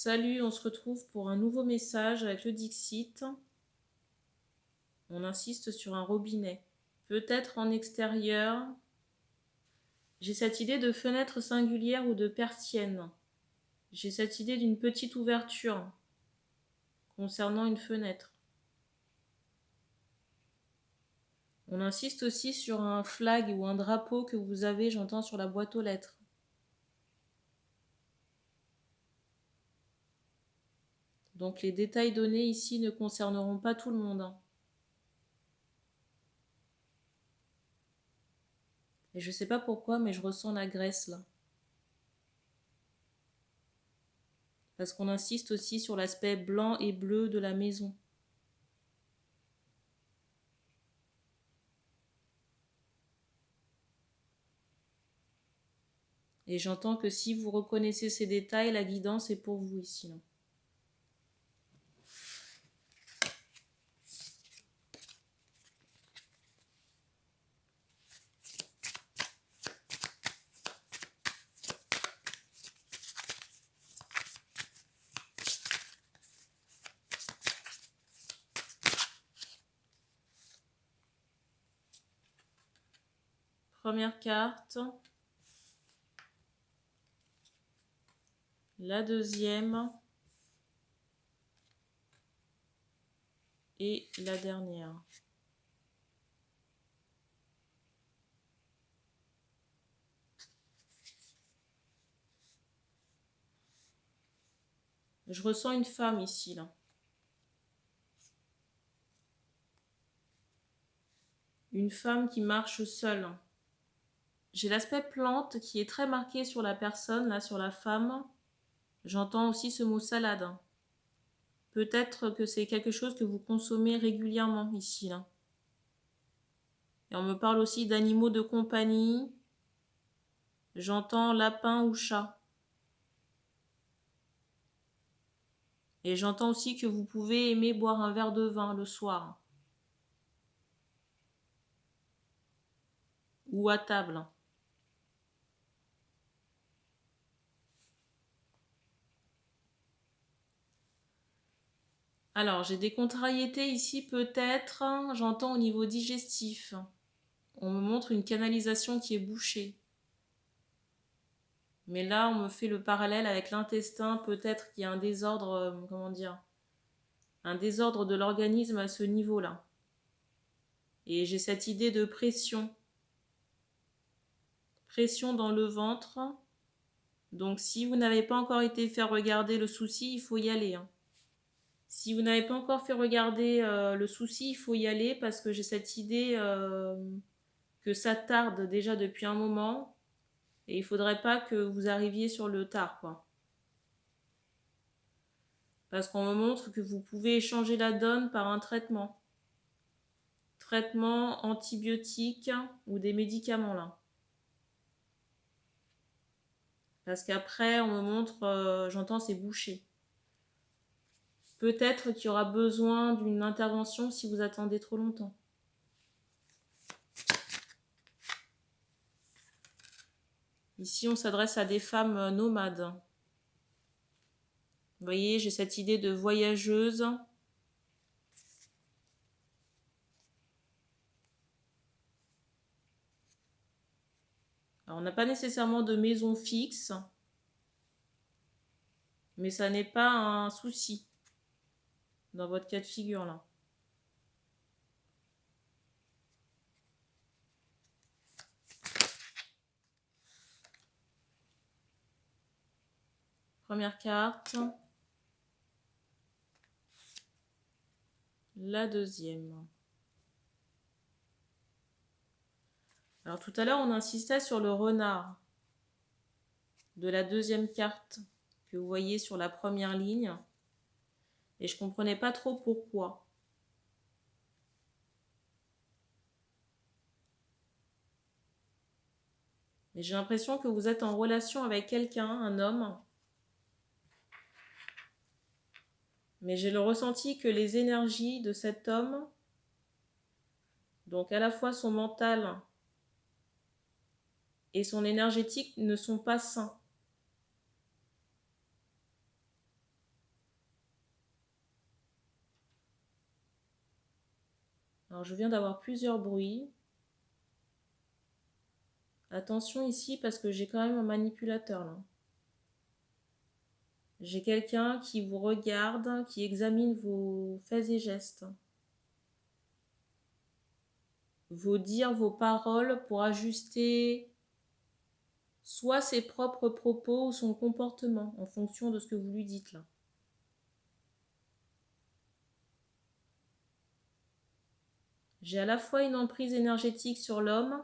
Salut, on se retrouve pour un nouveau message avec le Dixit. On insiste sur un robinet. Peut-être en extérieur. J'ai cette idée de fenêtre singulière ou de persienne. J'ai cette idée d'une petite ouverture concernant une fenêtre. On insiste aussi sur un flag ou un drapeau que vous avez, j'entends, sur la boîte aux lettres. Donc les détails donnés ici ne concerneront pas tout le monde. Et je ne sais pas pourquoi, mais je ressens la graisse là. Parce qu'on insiste aussi sur l'aspect blanc et bleu de la maison. Et j'entends que si vous reconnaissez ces détails, la guidance est pour vous ici. Là. Première carte. La deuxième. Et la dernière. Je ressens une femme ici, là. Une femme qui marche seule. J'ai l'aspect plante qui est très marqué sur la personne, là, sur la femme. J'entends aussi ce mot salade. Peut-être que c'est quelque chose que vous consommez régulièrement ici, là. Et on me parle aussi d'animaux de compagnie. J'entends lapin ou chat. Et j'entends aussi que vous pouvez aimer boire un verre de vin le soir. Ou à table. Alors, j'ai des contrariétés ici peut-être, j'entends au niveau digestif. On me montre une canalisation qui est bouchée. Mais là, on me fait le parallèle avec l'intestin, peut-être qu'il y a un désordre, un désordre de l'organisme à ce niveau-là. Et j'ai cette idée de pression. Pression dans le ventre. Donc, si vous n'avez pas encore été fait regarder le souci, il faut y aller. Si vous n'avez pas encore fait regarder le souci, il faut y aller parce que j'ai cette idée que ça tarde déjà depuis un moment et il faudrait pas que vous arriviez sur le tard, quoi. Parce qu'on me montre que vous pouvez changer la donne par un traitement. Traitement antibiotique ou des médicaments, là. Parce qu'après, on me montre, j'entends, c'est bouché. Peut-être qu'il y aura besoin d'une intervention si vous attendez trop longtemps. Ici, on s'adresse à des femmes nomades. Vous voyez, j'ai cette idée de voyageuse. Alors, on n'a pas nécessairement de maison fixe, mais ça n'est pas un souci dans votre cas de figure là. Première carte. La deuxième. Alors tout à l'heure, on insistait sur le renard de la deuxième carte que vous voyez sur la première ligne. Et je ne comprenais pas trop pourquoi. Mais j'ai l'impression que vous êtes en relation avec quelqu'un, un homme. Mais j'ai le ressenti que les énergies de cet homme, donc à la fois son mental et son énergétique, ne sont pas sains. Alors, je viens d'avoir plusieurs bruits. Attention ici parce que j'ai quand même un manipulateur là. J'ai quelqu'un qui vous regarde, qui examine vos faits et gestes, vos dires, vos paroles pour ajuster soit ses propres propos ou son comportement en fonction de ce que vous lui dites là. J'ai à la fois une emprise énergétique sur l'homme,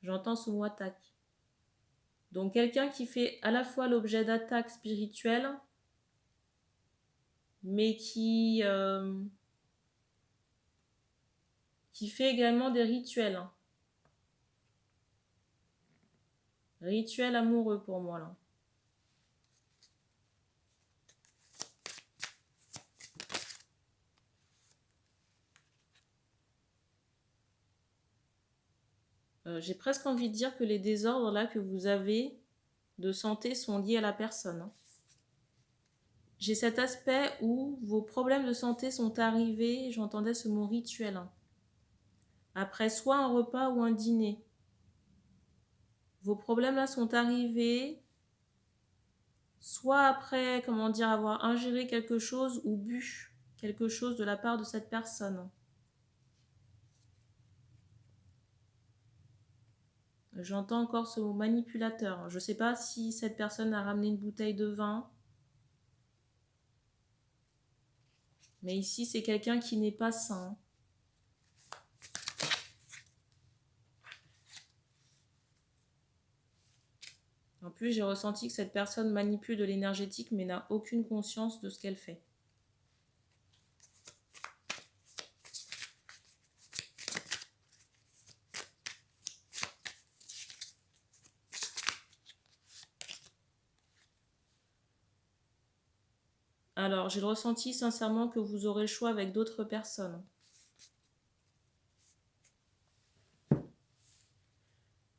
j'entends ce mot attaque. Donc quelqu'un qui fait à la fois l'objet d'attaques spirituelles, mais qui fait également des rituels. Rituel amoureux pour moi là. J'ai presque envie de dire que les désordres là que vous avez de santé sont liés à la personne. J'ai cet aspect où vos problèmes de santé sont arrivés, j'entendais ce mot rituel, après soit un repas ou un dîner. Vos problèmes là sont arrivés soit après, comment dire, avoir ingéré quelque chose ou bu quelque chose de la part de cette personne. J'entends encore ce mot manipulateur. Je ne sais pas si cette personne a ramené une bouteille de vin. Mais ici, c'est quelqu'un qui n'est pas sain. En plus, j'ai ressenti que cette personne manipule de l'énergétique mais n'a aucune conscience de ce qu'elle fait. Alors, j'ai le ressenti sincèrement que vous aurez le choix avec d'autres personnes.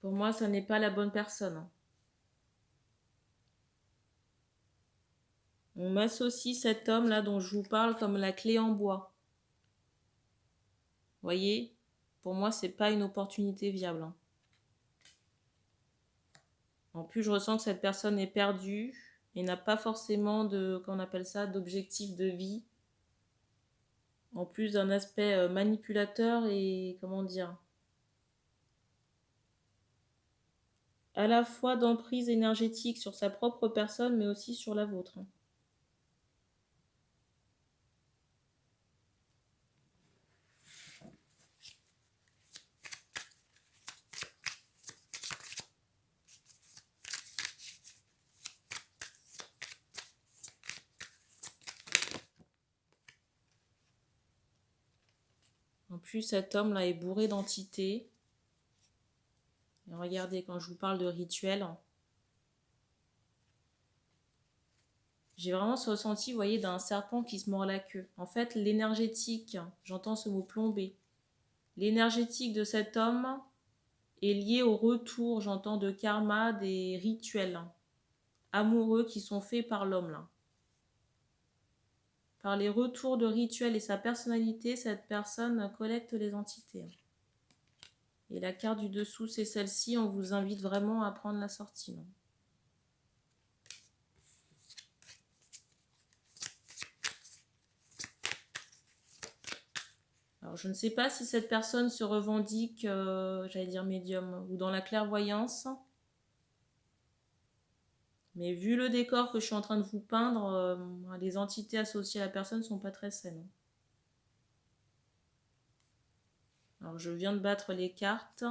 Pour moi, ça n'est pas la bonne personne. On m'associe cet homme-là dont je vous parle comme la clé en bois. Vous voyez, pour moi, c'est pas une opportunité viable. En plus, je ressens que cette personne est perdue et n'a pas forcément de, qu'on appelle ça, d'objectif de vie. En plus d'un aspect manipulateur et, comment dire, à la fois d'emprise énergétique sur sa propre personne, mais aussi sur la vôtre. En plus, cet homme-là est bourré d'entités. Et regardez, quand je vous parle de rituel, j'ai vraiment ce ressenti, vous voyez, d'un serpent qui se mord la queue. En fait, l'énergétique, j'entends ce mot plombé, l'énergétique de cet homme est liée au retour, j'entends, de karma, des rituels amoureux qui sont faits par l'homme là. Par les retours de rituels et sa personnalité, cette personne collecte les entités. Et la carte du dessous, c'est celle-ci. On vous invite vraiment à prendre la sortie. Non ? Alors, je ne sais pas si cette personne se revendique, j'allais dire médium, ou dans la clairvoyance. Mais vu le décor que je suis en train de vous peindre, les entités associées à la personne ne sont pas très saines. Alors, je viens de battre les cartes.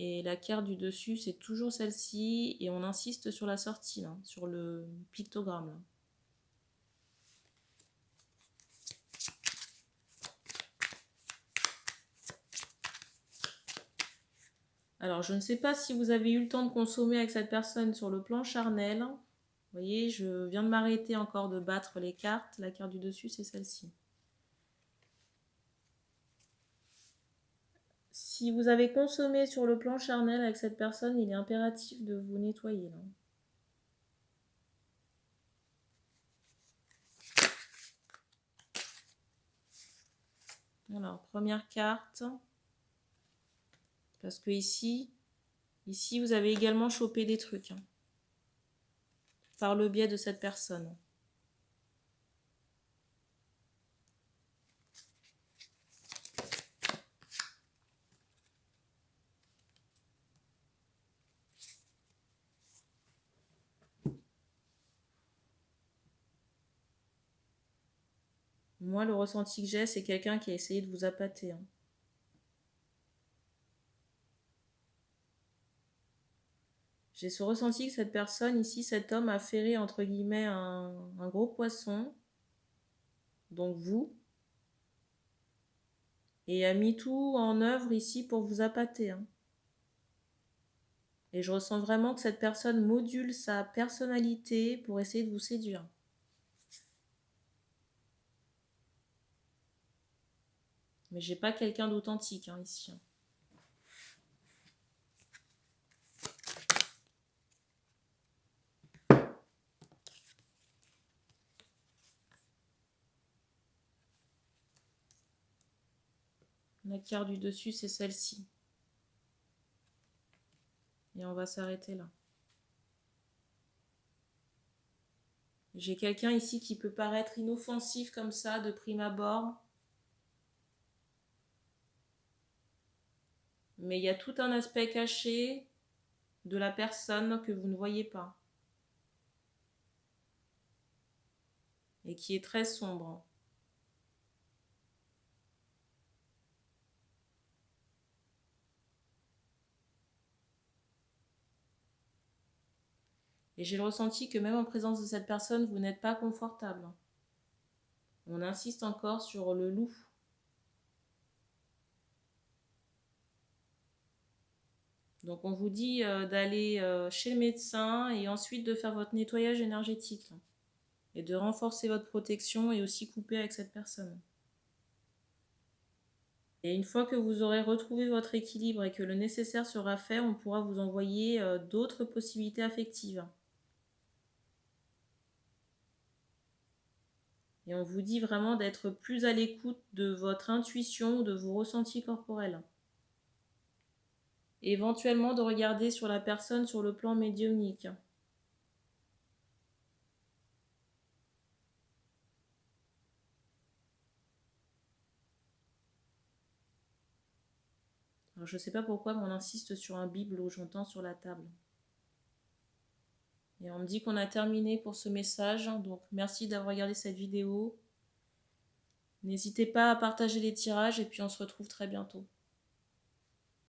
Et la carte du dessus, c'est toujours celle-ci. Et on insiste sur la sortie, là, sur le pictogramme. Là. Alors, je ne sais pas si vous avez eu le temps de consommer avec cette personne sur le plan charnel. Vous voyez, je viens de m'arrêter encore de battre les cartes. La carte du dessus, c'est celle-ci. Si vous avez consommé sur le plan charnel avec cette personne, il est impératif de vous nettoyer. Là. Alors, première carte. Parce que ici, vous avez également chopé des trucs. Hein, par le biais de cette personne. Moi, le ressenti que j'ai, c'est quelqu'un qui a essayé de vous appâter. Hein. J'ai ce ressenti que cette personne ici, cet homme, a ferré entre guillemets un gros poisson, donc vous, et a mis tout en œuvre ici pour vous appâter. Hein. Et je ressens vraiment que cette personne module sa personnalité pour essayer de vous séduire. Mais j'ai pas quelqu'un d'authentique hein, ici. Hein. La carte du dessus, c'est celle-ci. Et on va s'arrêter là. J'ai quelqu'un ici qui peut paraître inoffensif comme ça, de prime abord. Mais il y a tout un aspect caché de la personne que vous ne voyez pas. Et qui est très sombre. Et j'ai le ressenti que même en présence de cette personne, vous n'êtes pas confortable. On insiste encore sur le loup. Donc on vous dit d'aller chez le médecin et ensuite de faire votre nettoyage énergétique. Là, et de renforcer votre protection et aussi couper avec cette personne. Et une fois que vous aurez retrouvé votre équilibre et que le nécessaire sera fait, on pourra vous envoyer d'autres possibilités affectives. Et on vous dit vraiment d'être plus à l'écoute de votre intuition ou de vos ressentis corporels. Et éventuellement de regarder sur la personne sur le plan médiumnique. Alors, je ne sais pas pourquoi, mais on insiste sur un bibelot, j'entends sur la table. Et on me dit qu'on a terminé pour ce message, donc merci d'avoir regardé cette vidéo. N'hésitez pas à partager les tirages et puis on se retrouve très bientôt.